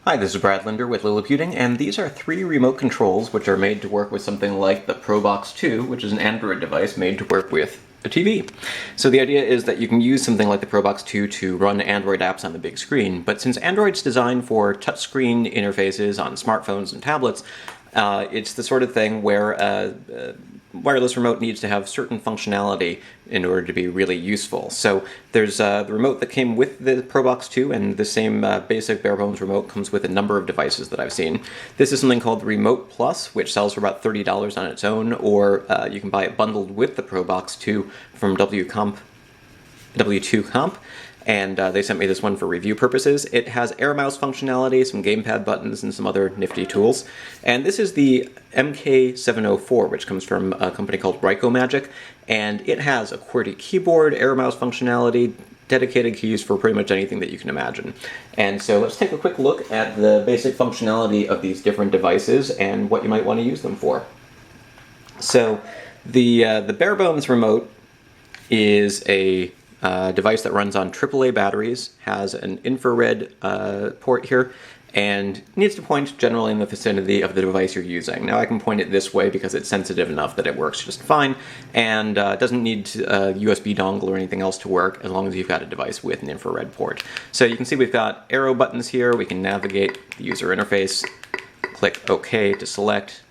Hi, this is Brad Linder with Liliputing, and these are 3 remote controls which are made to work with something like the ProBox 2, which is an Android device made to work with a TV. So the idea is that you can use something like the ProBox 2 to run Android apps on the big screen, but since Android's designed for touchscreen interfaces on smartphones and tablets, it's the sort of thing where a wireless remote needs to have certain functionality in order to be really useful. So there's the remote that came with the ProBox 2, and the same basic bare bones remote comes with a number of devices that I've seen. This is something called the Remote Plus, which sells for about $30 on its own, or you can buy it bundled with the ProBox 2 from W2Comp. And they sent me this one for review purposes. It has air mouse functionality, some gamepad buttons, and some other nifty tools. And this is the MK704, which comes from a company called Magic, and it has a QWERTY keyboard, air mouse functionality, dedicated keys for pretty much anything that you can imagine. And so let's take a quick look at the basic functionality of these different devices and what you might want to use them for. So the bare bones remote is a device that runs on AAA batteries, has an infrared port here, and needs to point generally in the vicinity of the device you're using. Now I can point it this way because it's sensitive enough that it works just fine, and doesn't need a USB dongle or anything else to work as long as you've got a device with an infrared port. So you can see we've got arrow buttons here. We can navigate the user interface, click OK to select,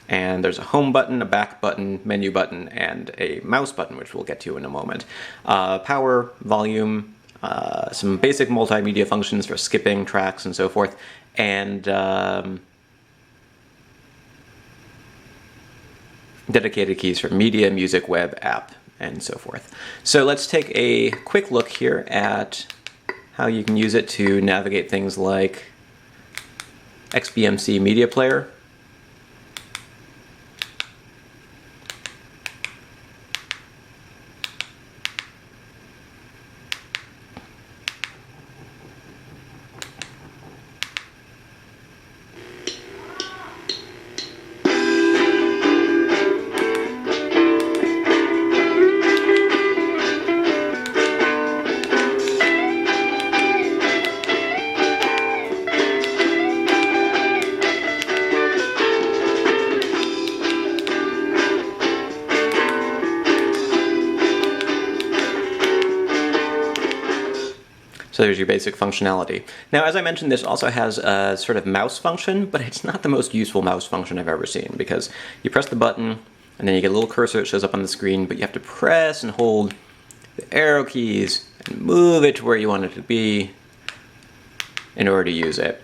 and there's a home button, a back button, menu button, and a mouse button, which we'll get to in a moment. Power, volume, some basic multimedia functions for skipping tracks and so forth, and dedicated keys for media, music, web, app, and so forth. So let's take a quick look here at how you can use it to navigate things like XBMC Media Player. So there's your basic functionality. Now, as I mentioned, this also has a sort of mouse function, but it's not the most useful mouse function I've ever seen, because you press the button, and then you get a little cursor that shows up on the screen, but you have to press and hold the arrow keys and move it to where you want it to be in order to use it.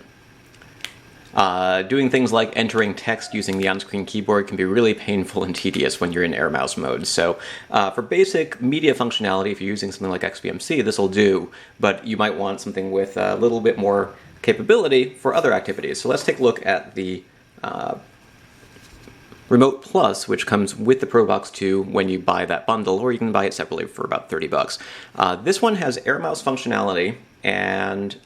Doing things like entering text using the on-screen keyboard can be really painful and tedious when you're in air mouse mode. So for basic media functionality, if you're using something like XBMC, this will do, but you might want something with a little bit more capability for other activities. So let's take a look at the Remote Plus, which comes with the ProBox 2 when you buy that bundle, or you can buy it separately for about $30. This one has air mouse functionality and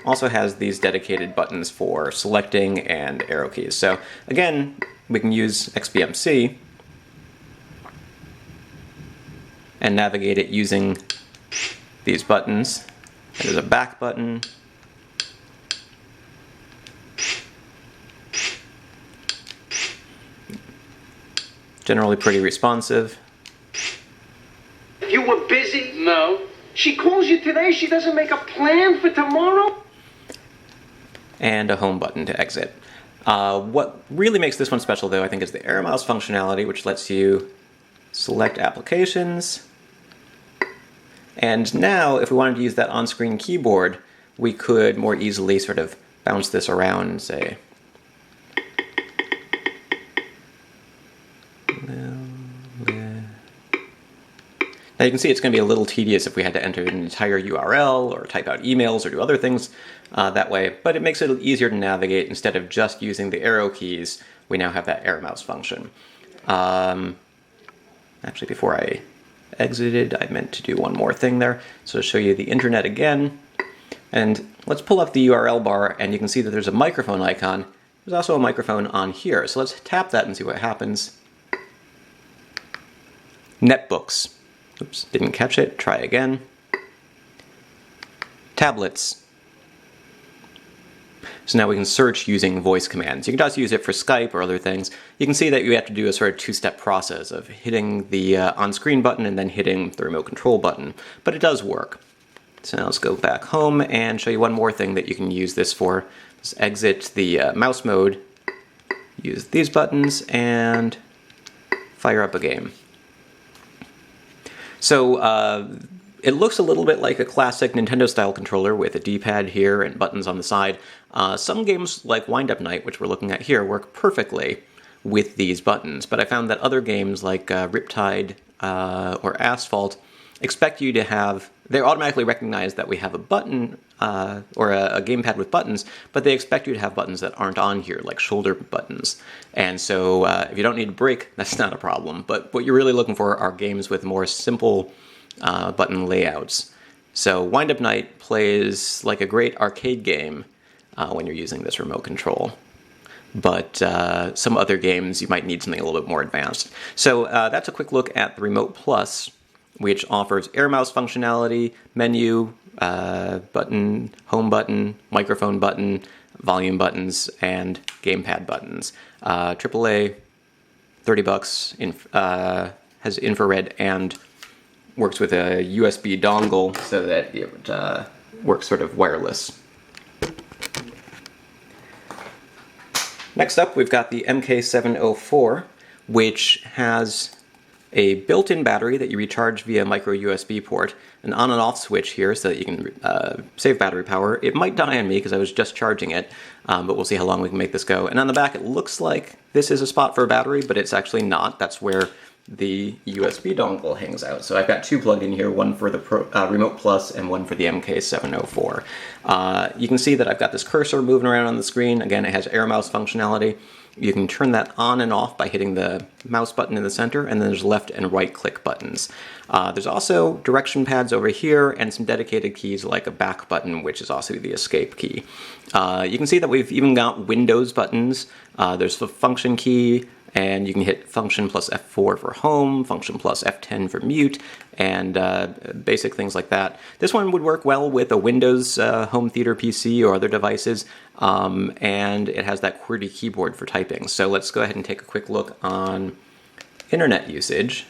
also has these dedicated buttons for selecting and arrow keys. So again, we can use XBMC and navigate it using these buttons. And there's a back button, generally pretty responsive. You were busy? No. She calls you today, she doesn't make a plan for tomorrow? And a home button to exit. What really makes this one special, though, I think, is the air mouse functionality, which lets you select applications. And now, if we wanted to use that on-screen keyboard, we could more easily sort of bounce this around and say, now you can see it's going to be a little tedious if we had to enter an entire URL or type out emails or do other things that way, but it makes it easier to navigate. Instead of just using the arrow keys, we now have that air mouse function. Actually, before I exited, I meant to do one more thing there. So to show you the internet again, and let's pull up the URL bar, and you can see that there's a microphone icon. There's also a microphone on here, so let's tap that and see what happens. Netbooks. Oops, didn't catch it. Try again. Tablets. So now we can search using voice commands. You can also use it for Skype or other things. You can see that you have to do a sort of two-step process of hitting the on-screen button and then hitting the remote control button, but it does work. So now let's go back home and show you one more thing that you can use this for. Just exit the mouse mode, use these buttons, and fire up a game. So it looks a little bit like a classic Nintendo-style controller with a D-pad here and buttons on the side. Some games like Wind Up Night, which we're looking at here, work perfectly with these buttons, but I found that other games like Riptide or Asphalt expect you to have, they automatically recognize that we have a button or a gamepad with buttons, but they expect you to have buttons that aren't on here, like shoulder buttons. And so if you don't need a break, that's not a problem. But what you're really looking for are games with more simple button layouts. So Wind Up Night plays like a great arcade game when you're using this remote control. But some other games you might need something a little bit more advanced. So that's a quick look at the Remote Plus, which offers air mouse functionality, menu, button, home button, microphone button, volume buttons, and gamepad buttons. AAA, $30, has infrared and works with a USB dongle so that it works sort of wireless. Next up, we've got the MK704, which has a built-in battery that you recharge via micro USB port, an on and off switch here so that you can save battery power. It might die on me because I was just charging it, but we'll see how long we can make this go. And on the back it looks like this is a spot for a battery, but it's actually not. That's where the USB dongle hangs out. So I've got two plugged in here, one for the Remote Plus and one for the MK704. You can see that I've got this cursor moving around on the screen. Again, it has air mouse functionality. You can turn that on and off by hitting the mouse button in the center, and then there's left and right click buttons. There's also direction pads over here and some dedicated keys like a back button, which is also the escape key. You can see that we've even got Windows buttons. There's the function key, and you can hit function plus F4 for home, function plus F10 for mute, and basic things like that. This one would work well with a Windows home theater PC or other devices, and it has that QWERTY keyboard for typing. So let's go ahead and take a quick look on internet usage.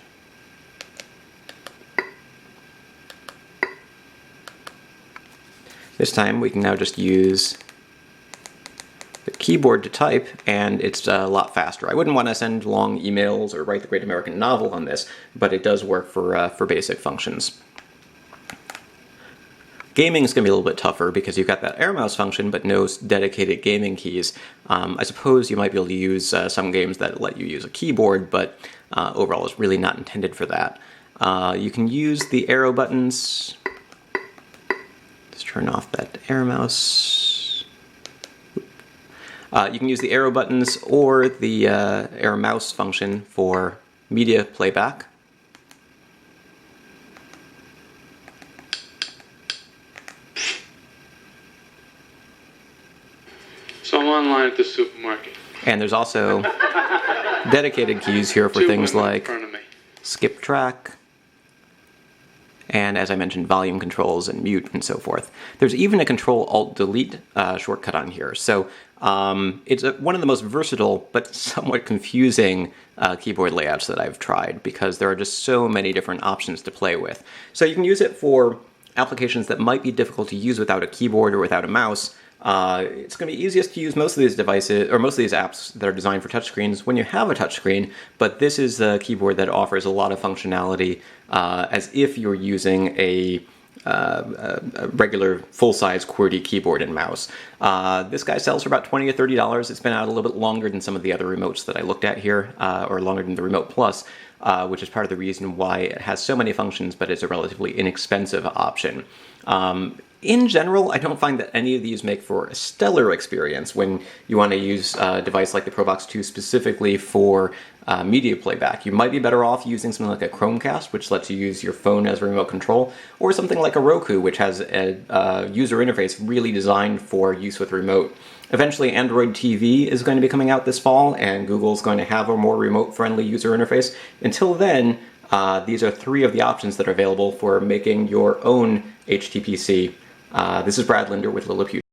This time we can now just use the keyboard to type, and it's a lot faster. I wouldn't want to send long emails or write the Great American Novel on this, but it does work for basic functions. Gaming is going to be a little bit tougher because you've got that air mouse function, but no dedicated gaming keys. I suppose you might be able to use some games that let you use a keyboard, but overall it's really not intended for that. You can use the arrow buttons. Let's turn off that air mouse. You can use the arrow buttons or the air mouse function for media playback. So I'm online at the supermarket. And there's also dedicated keys here for things like skip track, and as I mentioned, volume controls and mute and so forth. There's even a Control-Alt-Delete shortcut on here. So it's one of the most versatile but somewhat confusing keyboard layouts that I've tried because there are just so many different options to play with. So you can use it for applications that might be difficult to use without a keyboard or without a mouse. It's going to be easiest to use most of these devices, or most of these apps that are designed for touchscreens when you have a touchscreen, but this is a keyboard that offers a lot of functionality as if you're using a regular full-size QWERTY keyboard and mouse. This guy sells for about $20 or $30. It's been out a little bit longer than some of the other remotes that I looked at here, or longer than the Remote Plus, which is part of the reason why it has so many functions, but it's a relatively inexpensive option. In general, I don't find that any of these make for a stellar experience when you want to use a device like the ProBox 2 specifically for media playback. You might be better off using something like a Chromecast, which lets you use your phone as a remote control, or something like a Roku, which has a user interface really designed for use with remote. Eventually, Android TV is going to be coming out this fall, and Google's going to have a more remote-friendly user interface. Until then, these are three of the options that are available for making your own HTPC. This is Brad Linder with Liliputing.